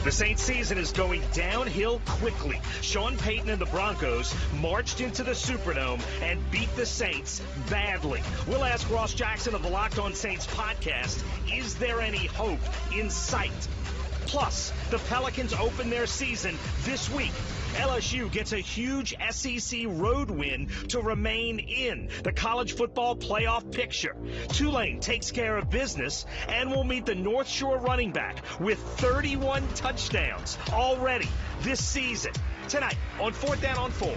The Saints season is going downhill quickly. Sean Payton and the Broncos marched into the Superdome and beat the Saints badly. We'll ask Ross Jackson of the Locked On Saints podcast, is there any hope in sight? Plus, the Pelicans open their season this week. LSU gets a huge SEC road win to remain in the college football playoff picture. Tulane takes care of business and will meet the North Shore running back with 31 touchdowns already this season. Tonight on 4th Down on 4.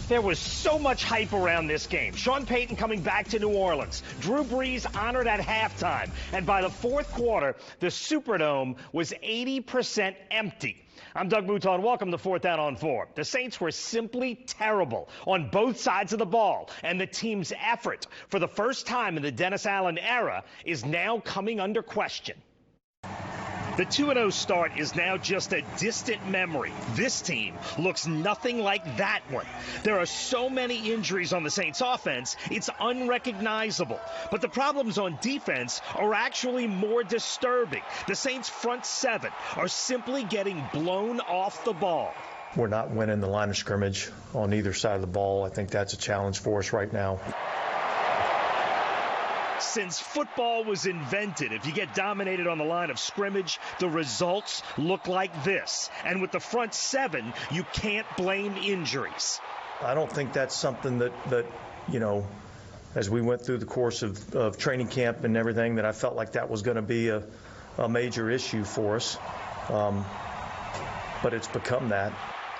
There was so much hype around this game. Sean Payton coming back to New Orleans. Drew Brees honored at halftime. And by the fourth quarter, the Superdome was 80% empty. I'm Doug Mouton. Welcome to 4th Down on 4. The Saints were simply terrible on both sides of the ball. And the team's effort, for the first time in the Dennis Allen era, is now coming under question. The 2-0 start is now just a distant memory. This team looks nothing like that one. There are so many injuries on the Saints offense, it's unrecognizable. But the problems on defense are actually more disturbing. The Saints front seven are simply getting blown off the ball. We're not winning the line of scrimmage on either side of the ball. I think that's a challenge for us right now. Since football was invented, if you get dominated on the line of scrimmage, the results look like this. And with the front seven, you can't blame injuries. I don't think that's something that you know, as we went through the course of training camp and everything, that I felt like that was going to be a major issue for us. But it's become that.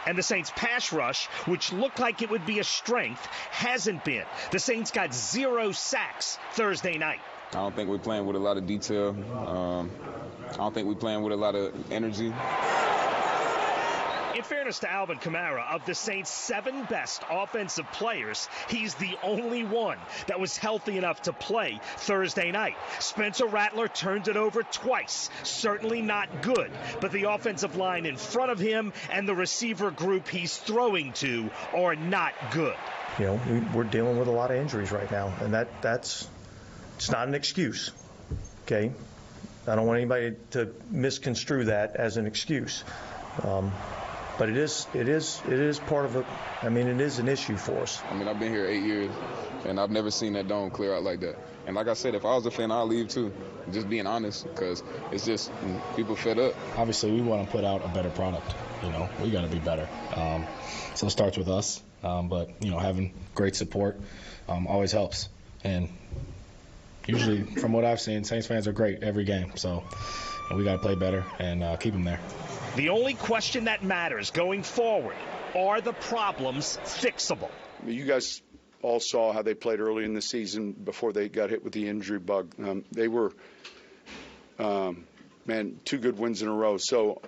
And the Saints' pass rush, which looked like it would be a strength, hasn't been. The Saints got 0 sacks Thursday night. I don't think we're playing with a lot of detail. I don't think we're playing with a lot of energy. In fairness to Alvin Kamara, of the Saints' 7 best offensive players, he's the only one that was healthy enough to play Thursday night. Spencer Rattler turned it over twice. Certainly not good, but the offensive line in front of him and the receiver group he's throwing to are not good. You know, we're dealing with a lot of injuries right now, and it's not an excuse, okay? I don't want anybody to misconstrue that as an excuse. But it is part of it. I mean, it is an issue for us. I mean, I've been here 8 years, and I've never seen that dome clear out like that. And like I said, if I was a fan, I'd leave too. Just being honest, because it's just people fed up. Obviously, we want to put out a better product. You know, we got to be better. So it starts with us. But you know, having great support always helps. And usually, from what I've seen, Saints fans are great every game. So we got to play better and keep them there. The only question that matters going forward, are the problems fixable? You guys all saw how they played early in the season before they got hit with the injury bug. They were, 2 good wins in a row. So,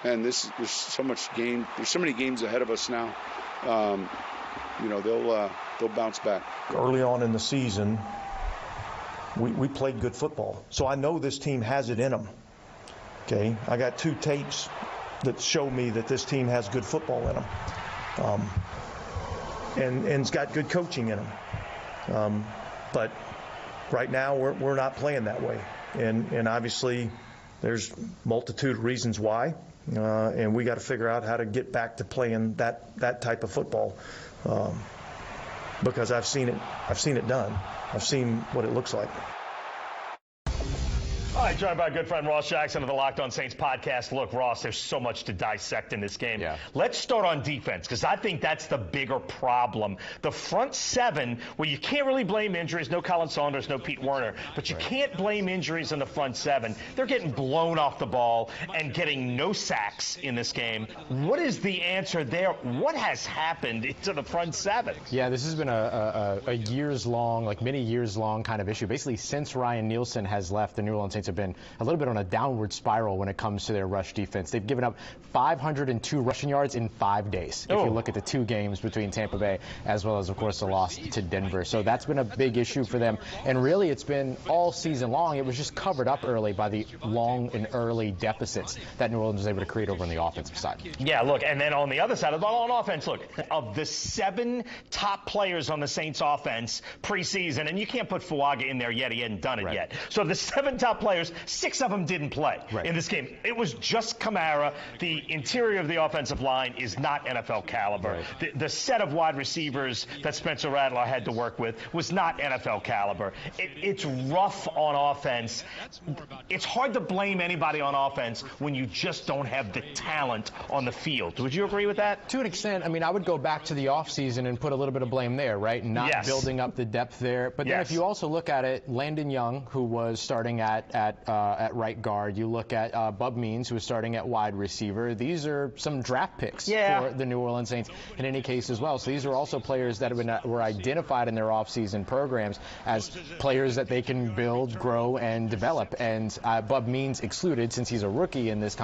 there's so much game. There's so many games ahead of us now. You know, they'll bounce back. Early on in the season, we played good football. So I know this team has it in them. Okay, I got 2 tapes that show me that this team has good football in them, and it's got good coaching in them. But right now we're not playing that way, and obviously there's multitude of reasons why, and we got to figure out how to get back to playing that type of football, because I've seen it done. I've seen what it looks like. All right, joined by our good friend Ross Jackson of the Locked On Saints podcast. Look, Ross, there's so much to dissect in this game. Yeah. Let's start on defense, because I think that's the bigger problem. The front seven, well, you can't really blame injuries. No Colin Saunders, no Pete Werner. But you can't blame injuries in the front seven. They're getting blown off the ball and getting no sacks in this game. What is the answer there? What has happened to the front seven? Yeah, this has been a years-long, like many years-long kind of issue. Basically, since Ryan Nielsen has left the New Orleans Saints, have been a little bit on a downward spiral when it comes to their rush defense. They've given up 502 rushing yards in 5 days, if you look at the 2 games between Tampa Bay as well as, of course, the loss to Denver. So that's been a big issue for them. And really, it's been all season long. It was just covered up early by the long and early deficits that New Orleans was able to create over on the offensive side. Yeah, look, and then on the other side of the ball, on offense, look, of the 7 top players on the Saints offense preseason, and you can't put Fuaga in there yet. He hadn't done it yet. So the 7 top players, 6 of them didn't play in this game. It was just Kamara. The interior of the offensive line is not NFL caliber. The set of wide receivers that Spencer Rattler had to work with was not NFL caliber. It's rough on offense. It's hard to blame anybody on offense when you just don't have the talent on the field. Would you agree with that? To an extent. I mean, I would go back to the offseason and put a little bit of blame there, right? Not building up the depth there. But then if you also look at it, Landon Young, who was starting at right guard, you look at Bub Means, who was starting at wide receiver. These are some draft picks for the New Orleans Saints in any case as well. So these are also players that were identified in their offseason programs as players that they can build, grow, and develop. And Bub Means excluded, since he's a rookie in this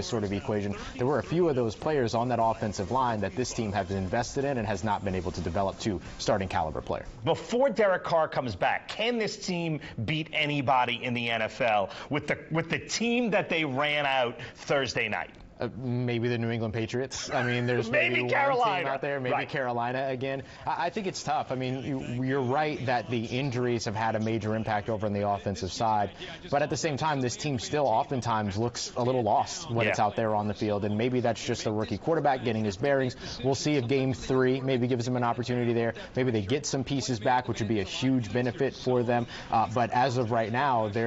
sort of equation. There were a few of those players on that offensive line that this team has invested in and has not been able to develop to starting caliber player. Before Derek Carr comes back, can this team beat anybody in the NFL with the team that they ran out Thursday night? Maybe the New England Patriots. I mean, there's maybe Carolina. One team out there, maybe Carolina again. I think it's tough. I mean, you're right that the injuries have had a major impact over on the offensive side. But at the same time, this team still oftentimes looks a little lost when it's out there on the field. And maybe that's just a rookie quarterback getting his bearings. We'll see if Game 3 maybe gives them an opportunity there. Maybe they get some pieces back, which would be a huge benefit for them. But as of right now, they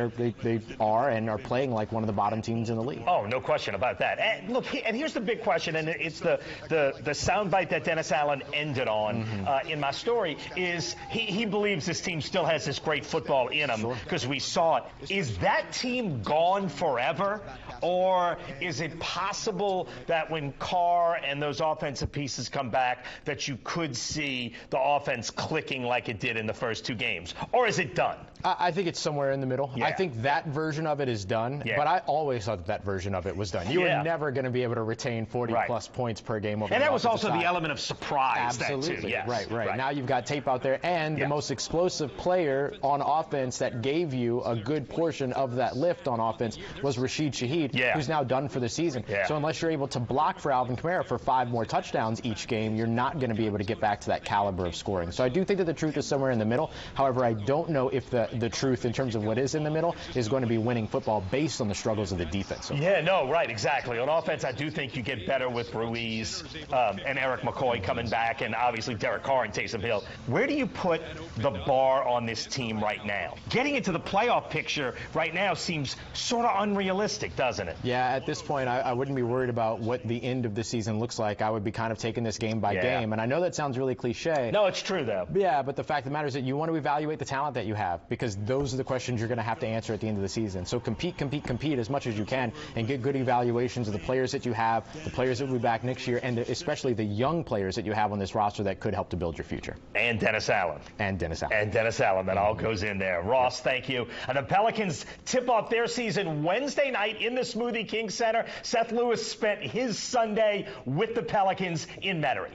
are playing like one of the bottom teams in the league. Oh, no question about that. And look, and here's the big question, and it's the soundbite that Dennis Allen ended on in my story, is he believes this team still has this great football in them because we saw it. Is that team gone forever? Or is it possible that when Carr and those offensive pieces come back that you could see the offense clicking like it did in the first 2 games? Or is it done? I think it's somewhere in the middle. I think that version of it is done, but I always thought that version of it was done. You were never going to be able to retain 40-plus points per game over. And that was also the element of surprise. Absolutely. That too. Right. Now you've got tape out there, and the most explosive player on offense that gave you a good portion of that lift on offense was Rashid Shaheed, who's now done for the season. So unless you're able to block for Alvin Kamara for 5 more touchdowns each game, you're not going to be able to get back to that caliber of scoring. So I do think that the truth is somewhere in the middle. However, I don't know if the truth in terms of what is in the middle is going to be winning football based on the struggles of the defense. Exactly. On offense, I do think you get better with Ruiz and Eric McCoy coming back, and obviously Derek Carr and Taysom Hill. Where do you put the bar on this team right now? Getting into the playoff picture right now seems sort of unrealistic, doesn't it? Yeah, at this point, I wouldn't be worried about what the end of the season looks like. I would be kind of taking this game by game, and I know that sounds really cliche. No, it's true, though. Yeah, but the fact of the matter is that you want to evaluate the talent that you have, because those are the questions you're going to have to answer at the end of the season. So compete as much as you can and get good evaluations of the players that you have, the players that will be back next year, and especially the young players that you have on this roster that could help to build your future. And Dennis Allen. That all goes in there. Ross, thank you. And the Pelicans tip off their season Wednesday night in the Smoothie King Center. Seth Lewis spent his Sunday with the Pelicans in Metairie.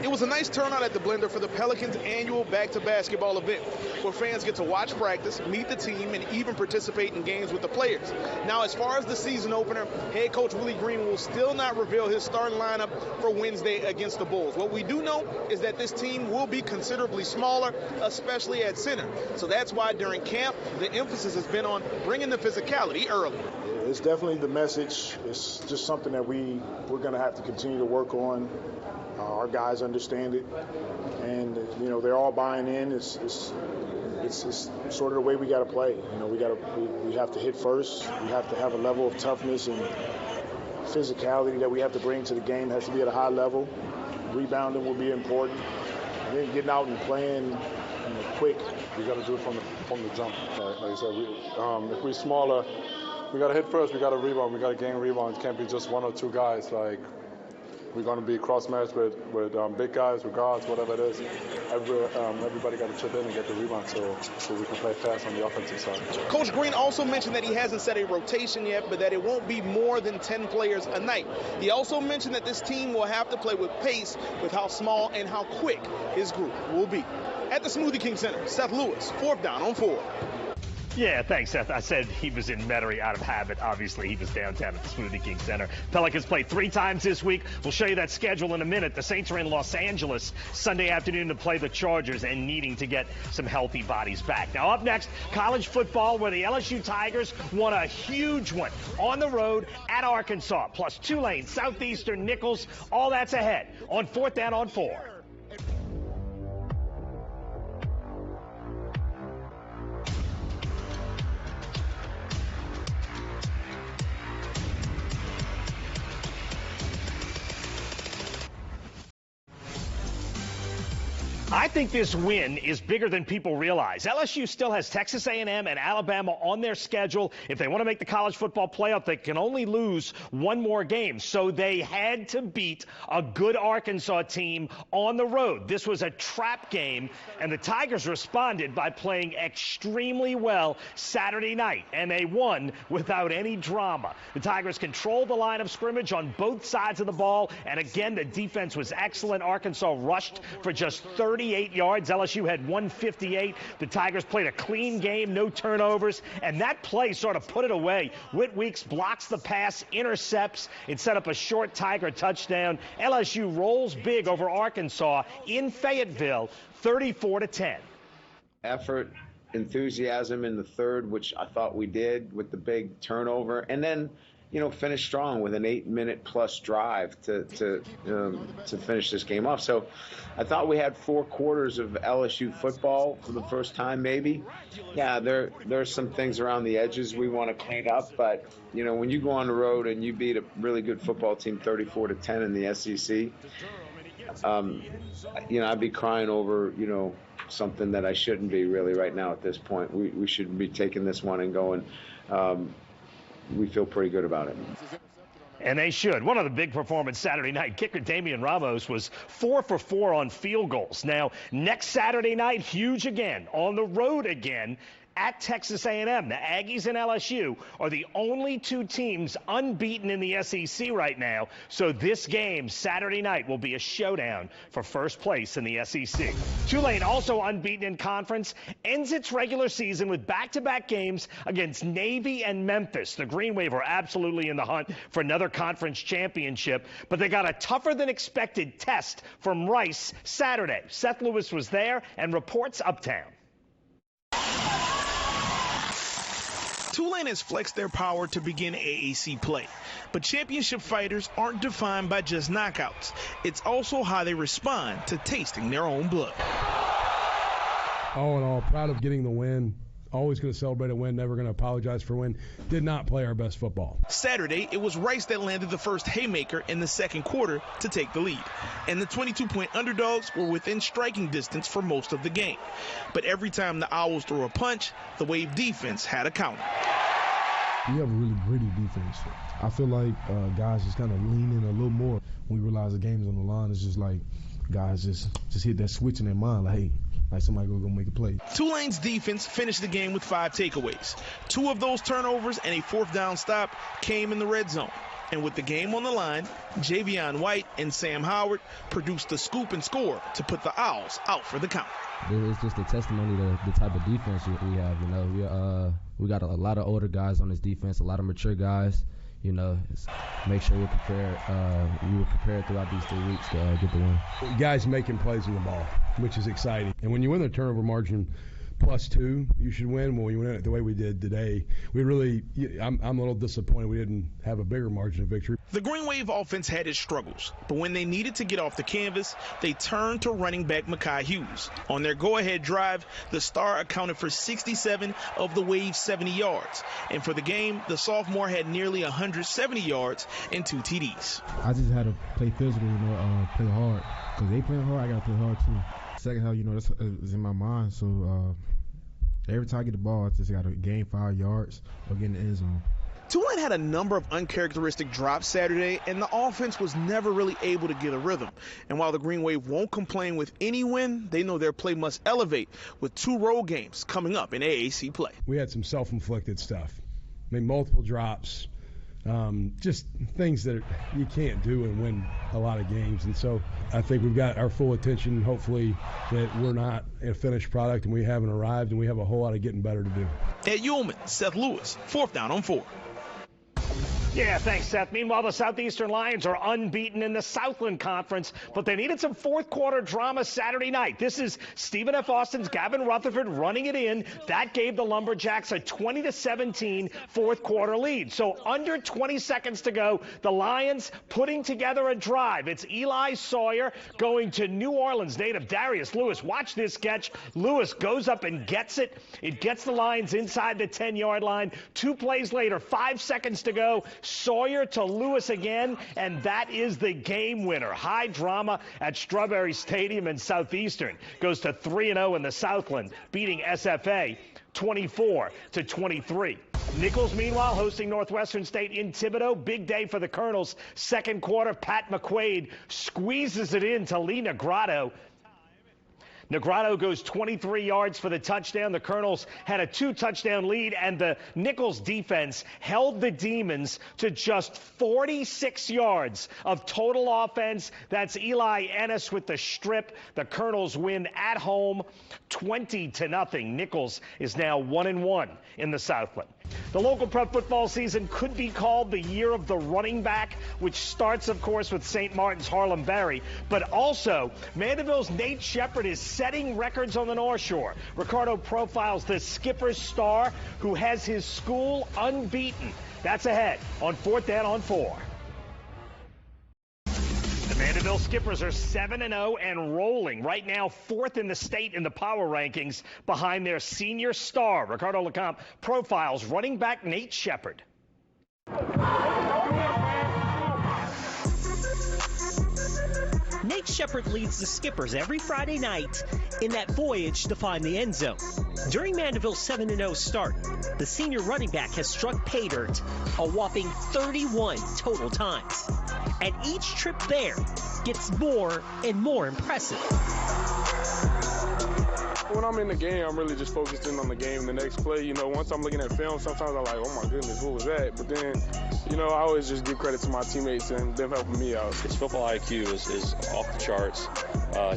It was a nice turnout at the Blender for the Pelicans' annual back-to-basketball event, where fans get to watch practice, meet the team, and even participate in games with the players. Now, as far as the season opener, head coach Willie Green will still not reveal his starting lineup for Wednesday against the Bulls. What we do know is that this team will be considerably smaller, especially at center. So that's why during camp, the emphasis has been on bringing the physicality early. It's definitely the message. It's just something that we're going to have to continue to work on. Our guys understand it, and they're all buying in. It's sort of the way we got to play. We have to hit first. We have to have a level of toughness and physicality that we have to bring to the game. It has to be at a high level. Rebounding will be important. And then getting out and playing quick. We got to do it from the jump. Like I said, if we're smaller, we got to hit first. We got to rebound. We got to gain rebounds. It can't be just 1 or 2 guys. we're going to be cross-matched with big guys, with guards, whatever it is. Everybody got to chip in and get the rebound so we can play fast on the offensive side. Coach Green also mentioned that he hasn't set a rotation yet, but that it won't be more than 10 players a night. He also mentioned that this team will have to play with pace with how small and how quick his group will be. At the Smoothie King Center, Seth Lewis, 4th down on 4. Yeah, thanks, Seth. I said he was in Metairie out of habit. Obviously, he was downtown at the Smoothie King Center. Pelicans play 3 times this week. We'll show you that schedule in a minute. The Saints are in Los Angeles Sunday afternoon to play the Chargers and needing to get some healthy bodies back. Now, up next, college football, where the LSU Tigers won a huge one on the road at Arkansas, plus Tulane, Southeastern, Nichols. All that's ahead on 4th down on 4. I think this win is bigger than people realize. LSU still has Texas A&M and Alabama on their schedule. If they want to make the college football playoff, they can only lose one more game. So they had to beat a good Arkansas team on the road. This was a trap game, and the Tigers responded by playing extremely well Saturday night, and they won without any drama. The Tigers controlled the line of scrimmage on both sides of the ball, and again, the defense was excellent. Arkansas rushed for just 38 yards. LSU had 158. The Tigers played a clean game, no turnovers, and that play sort of put it away. Whit Weeks blocks the pass, intercepts. It set up a short Tiger touchdown. LSU rolls big over Arkansas in Fayetteville, 34-10. Effort, enthusiasm in the third, which I thought we did with the big turnover, and then finish strong with an 8-minute plus drive to finish this game off. So I thought we had 4 quarters of LSU football for the first time, maybe. Yeah, there's some things around the edges we want to clean up, but when you go on the road and you beat a really good football team 34-10 in the SEC, I'd be crying over something that I shouldn't be really right now at this point. We should be taking this one and going. We feel pretty good about it. And they should. One of the big performances Saturday night, kicker Damian Ramos was 4 for 4 on field goals. Now, next Saturday night, huge again, on the road again, at Texas A&M. The Aggies and LSU are the only 2 teams unbeaten in the SEC right now. So this game, Saturday night, will be a showdown for first place in the SEC. Tulane, also unbeaten in conference, ends its regular season with back-to-back games against Navy and Memphis. The Green Wave are absolutely in the hunt for another conference championship, but they got a tougher-than-expected test from Rice Saturday. Seth Lewis was there and reports Uptown. Tulane has flexed their power to begin AAC play, but championship fighters aren't defined by just knockouts. It's also how they respond to tasting their own blood. All in all, proud of getting the win. Always going to celebrate a win, never going to apologize for a win. Did not play our best football. Saturday, it was Rice that landed the first haymaker in the second quarter to take the lead. And the 22-point underdogs were within striking distance for most of the game. But every time the Owls threw a punch, the Wave defense had a counter. We have a really gritty defense. I feel like guys just kind of lean in a little more when we realize the game is on the line. It's just like guys just hit that switch in their mind, like, hey, like somebody go make a play. Tulane's defense finished the game with 5 takeaways. 2 of those turnovers and a 4th down stop came in the red zone. And with the game on the line, Javion White and Sam Howard produced the scoop and score to put the Owls out for the count. It's just a testimony to the type of defense we have. We got a lot of older guys on this defense, a lot of mature guys. Make sure we're prepared. We were prepared throughout these 3 weeks to get the win. Guys making plays on the ball, which is exciting. And when you win the turnover margin +2, you should win. When we win it the way we did today, I'm a little disappointed we didn't have a bigger margin of victory. The Green Wave offense had its struggles, but when they needed to get off the canvas, they turned to running back Mekhi Hughes. On their go-ahead drive, the star accounted for 67 of the Wave's 70 yards. And for the game, the sophomore had nearly 170 yards and 2 TDs. I just had to play physical, play hard. Because they playing hard, I got to play hard too. Second half, that's in my mind. So every time I get the ball, I just got to gain 5 yards or get in the end zone. Tulane had a number of uncharacteristic drops Saturday, and the offense was never really able to get a rhythm. And while the Green Wave won't complain with any win, they know their play must elevate with 2 road games coming up in AAC play. We had some self-inflicted stuff. I mean, multiple drops, just things that you can't do and win a lot of games. And so I think we've got our full attention, hopefully, that we're not a finished product and we haven't arrived, and we have a whole lot of getting better to do. Ed Ullman, Seth Lewis, 4th down on 4. Yeah, thanks, Seth. Meanwhile, the Southeastern Lions are unbeaten in the Southland Conference, but they needed some fourth-quarter drama Saturday night. This is Stephen F. Austin's Gavin Rutherford running it in. That gave the Lumberjacks a 20-17 fourth-quarter lead. So under 20 seconds to go, the Lions putting together a drive. It's Eli Sawyer going to New Orleans native Darius Lewis. Watch this catch. Lewis goes up and gets it. It gets the Lions inside the 10-yard line. 2 plays later, 5 seconds to go. Sawyer to Lewis again, and that is the game winner. High drama at Strawberry Stadium in Southeastern. Goes to 3-0 in the Southland, beating SFA 24-23. Nichols, meanwhile, hosting Northwestern State in Thibodaux. Big day for the Colonels. Second quarter, Pat McQuaid squeezes it in to Lee Negrado. Negrado goes 23 yards for the touchdown. The Colonels had a 2-touchdown lead, and the Nichols defense held the Demons to just 46 yards of total offense. That's Eli Ennis with the strip. The Colonels win at home 20-0. Nichols is now 1-1 in the Southland. The local prep football season could be called the year of the running back, which starts, of course, with St. Martin's Harlem Berry. But also, Mandeville's Nate Shepard is setting records on the North Shore. Ricardo profiles the skipper's star, who has his school unbeaten. That's ahead on 4th down on 4. The Mandeville Skippers are 7-0 and rolling. Right now, 4th in the state in the power rankings behind their senior star. Ricardo Lecomte profiles running back Nate Shepard. Nate Shepard leads the Skippers every Friday night in that voyage to find the end zone. During Mandeville's 7-0 start, the senior running back has struck pay dirt a whopping 31 total times. And each trip there gets more and more impressive. When I'm in the game, I'm really just focused in on the game. The next play, once I'm looking at film, sometimes I'm like, oh my goodness, what was that? But then, I always just give credit to my teammates and them helping me out. His football IQ is off the charts.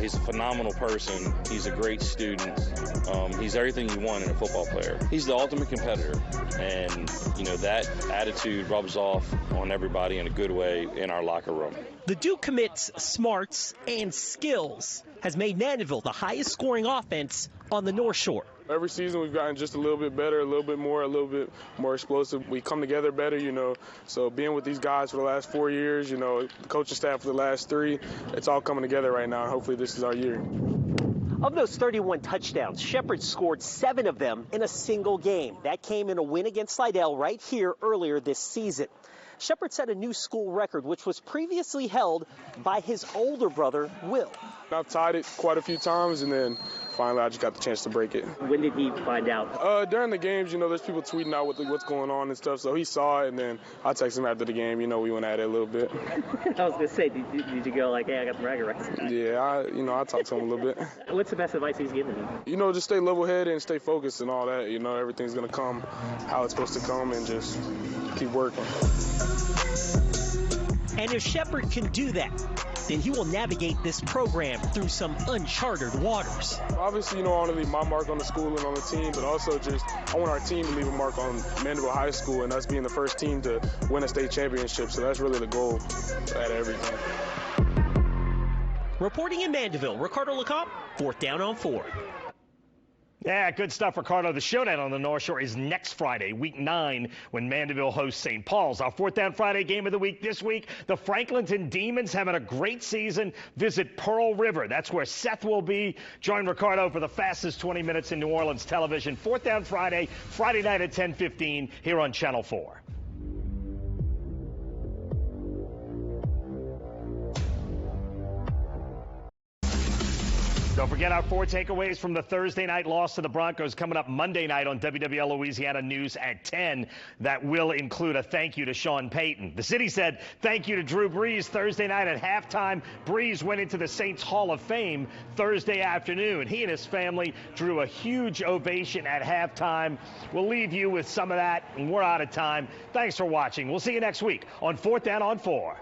He's a phenomenal person. He's a great student. He's everything you want in a football player. He's the ultimate competitor. And, that attitude rubs off on everybody in a good way in our locker room. The Duke commits smarts and skills has made Mandeville the highest scoring offense on the North Shore. Every season we've gotten just a little bit better, a little bit more explosive. We come together better, So being with these guys for the last 4 years, the coaching staff for the last 3, it's all coming together right now. And hopefully this is our year. Of those 31 touchdowns, Shepard scored 7 of them in a single game. That came in a win against Slidell right here earlier this season. Shepard set a new school record, which was previously held by his older brother, Will. I've tied it quite a few times, and then finally I just got the chance to break it. When did he find out? During the games, there's people tweeting out what's going on and stuff, so he saw it, and then I texted him after the game. We went at it a little bit. I was going to say, did you go like, hey, I got the bragging rights? Yeah, I talked to him a little bit. What's the best advice he's given you? Just stay level-headed and stay focused and all that. Everything's going to come how it's supposed to come, and just keep working. And if Shepard can do that, then he will navigate this program through some uncharted waters. Obviously, I want to leave my mark on the school and on the team, but also I want our team to leave a mark on Mandeville High School and us being the first team to win a state championship. So that's really the goal at everything. Reporting in Mandeville, Ricardo Lecomte, 4th down on 4. Yeah, good stuff, Ricardo. The showdown on the North Shore is next Friday, week 9, when Mandeville hosts St. Paul's. Our 4th down Friday game of the week this week, the Franklinton Demons having a great season. Visit Pearl River. That's where Seth will be. Join Ricardo for the fastest 20 minutes in New Orleans television. 4th down Friday night at 10:15 here on Channel 4. Don't forget our 4 takeaways from the Thursday night loss to the Broncos coming up Monday night on WWL Louisiana News at 10. That will include a thank you to Sean Payton. The city said thank you to Drew Brees Thursday night at halftime. Brees went into the Saints Hall of Fame Thursday afternoon. He and his family drew a huge ovation at halftime. We'll leave you with some of that, and we're out of time. Thanks for watching. We'll see you next week on 4th Down on 4.